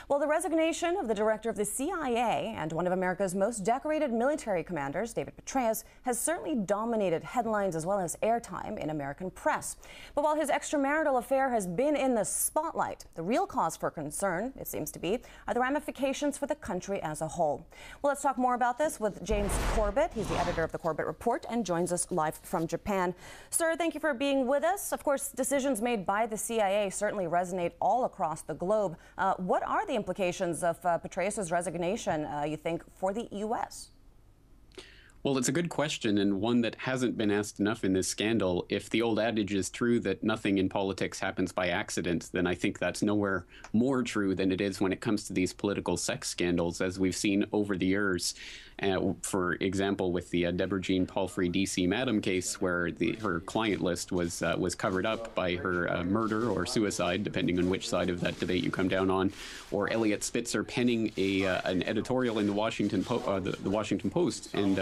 Well, the resignation of the director of the CIA and one of America's most decorated military commanders, David Petraeus, has certainly dominated headlines as well as airtime in American press. But while his extramarital affair has been in the spotlight, the real cause for concern, it seems to be, are the ramifications for the country as a whole. Well, let's talk more about this with James Corbett. He's the editor of the Corbett Report and joins us live from Japan. Sir, thank you for being with us. Of course, decisions made by the CIA certainly resonate all across the globe. What are the implications of Petraeus' resignation, you think, for the U.S.? Well, it's a good question, and one that hasn't been asked enough in this scandal. If the old adage is true that nothing in politics happens by accident, then I think that's nowhere more true than it is when it comes to these political sex scandals, as we've seen over the years. For example, with the Deborah Jean Palfrey D.C. Madam case, where her client list was covered up by her murder or suicide, depending on which side of that debate you come down on, or Elliot Spitzer penning an editorial in the Washington Post and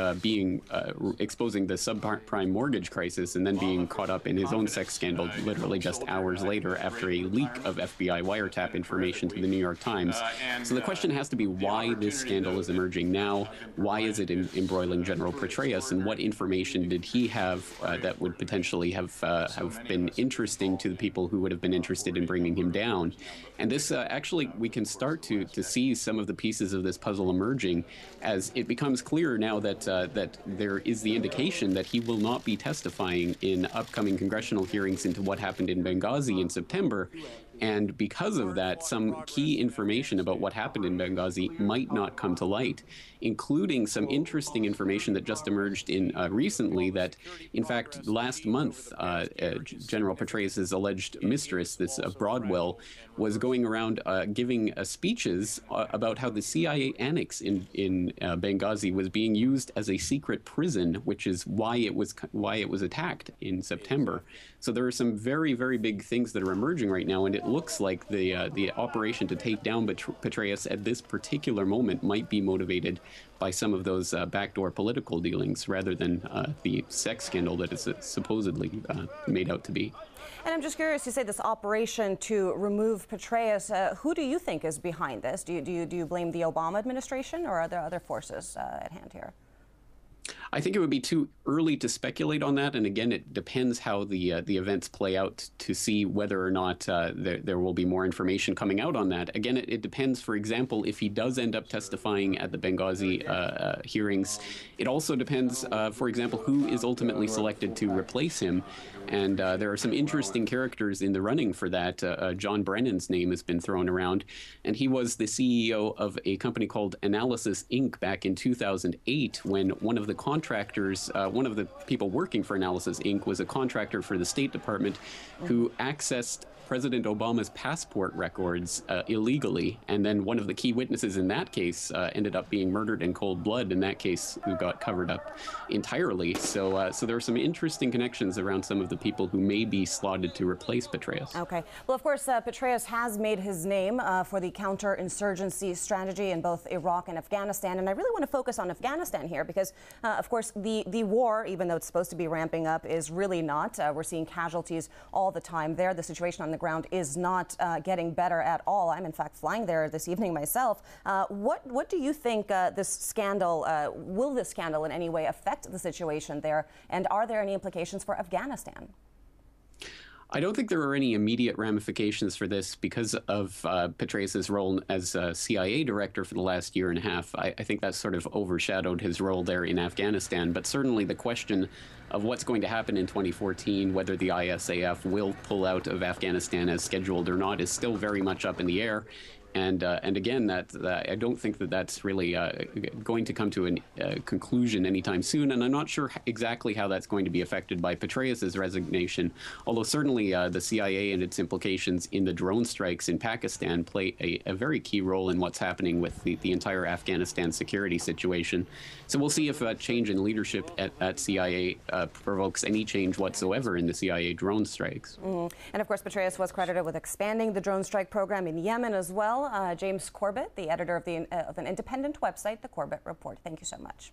exposing the subprime mortgage crisis, and then being caught up in his own sex scandal literally just hours later after a leak of FBI wiretap information to the New York Times. So the question has to be why this scandal is emerging now. Why is it embroiling General Petraeus, and what information did he have that would potentially have been interesting to the people who would have been interested in bringing him down? And this actually, we can start to see some of the pieces of this puzzle emerging as it becomes clear now that there is the indication that he will not be testifying in upcoming congressional hearings into what happened in Benghazi in September. And because of that, some key information about what happened in Benghazi might not come to light, including some interesting information that just emerged in recently that, in fact, last month, General Petraeus' alleged mistress, this Broadwell, was going around giving speeches about how the CIA annex in Benghazi was being used as a secret prison, which is why it was attacked in September. So there are some very, very big things that are emerging right now, and it looks like the operation to take down Petraeus at this particular moment might be motivated by some of those backdoor political dealings rather than the sex scandal that is supposedly made out to be. And I'm just curious, you say this operation to remove Petraeus. Who do you think is behind this? Do you blame the Obama administration, or are there other forces at hand here? I think it would be too early to speculate on that, and again, it depends how the events play out to see whether or not there will be more information coming out on that. Again, it depends. For example, if he does end up testifying at the Benghazi hearings, it also depends, for example, who is ultimately selected to replace him. And there are some interesting characters in the running for that. John Brennan's name has been thrown around, and he was the CEO of a company called Analysis Inc. back in 2008, when one of the contractors, one of the people working for Analysis Inc. was a contractor for the State Department who accessed President Obama's passport records illegally, and then one of the key witnesses in that case ended up being murdered in cold blood in that case, who got covered up entirely. So there are some interesting connections around some of the people who may be slotted to replace Petraeus. Okay. Well, of course, Petraeus has made his name for the counterinsurgency strategy in both Iraq and Afghanistan, and I really want to focus on Afghanistan here because, of course, the war, even though it's supposed to be ramping up, is really not. We're seeing casualties all the time there. The situation on the ground is not getting better at all. I'm, in fact, flying there this evening myself. What do you think this scandal, will this scandal in any way affect the situation there, and are there any implications for Afghanistan? I don't think there are any immediate ramifications for this because of Petraeus' role as CIA director for the last year and a half. I think that sort of overshadowed his role there in Afghanistan. But certainly the question of what's going to happen in 2014, whether the ISAF will pull out of Afghanistan as scheduled or not, is still very much up in the air. And again, I don't think that that's really going to come to a conclusion anytime soon. And I'm not sure exactly how that's going to be affected by Petraeus' resignation, although certainly the CIA and its implications in the drone strikes in Pakistan play a very key role in what's happening with the entire Afghanistan security situation. So we'll see if a change in leadership at CIA provokes any change whatsoever in the CIA drone strikes. And of course, Petraeus was credited with expanding the drone strike program in Yemen as well. James Corbett, the editor of an independent website, the Corbett Report. Thank you so much.